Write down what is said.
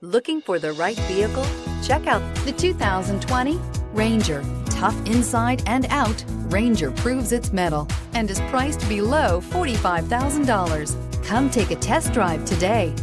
Looking for the right vehicle? Check out the 2020 Ranger. Tough inside and out, Ranger proves its mettle and is priced below $45,000. Come take a test drive today.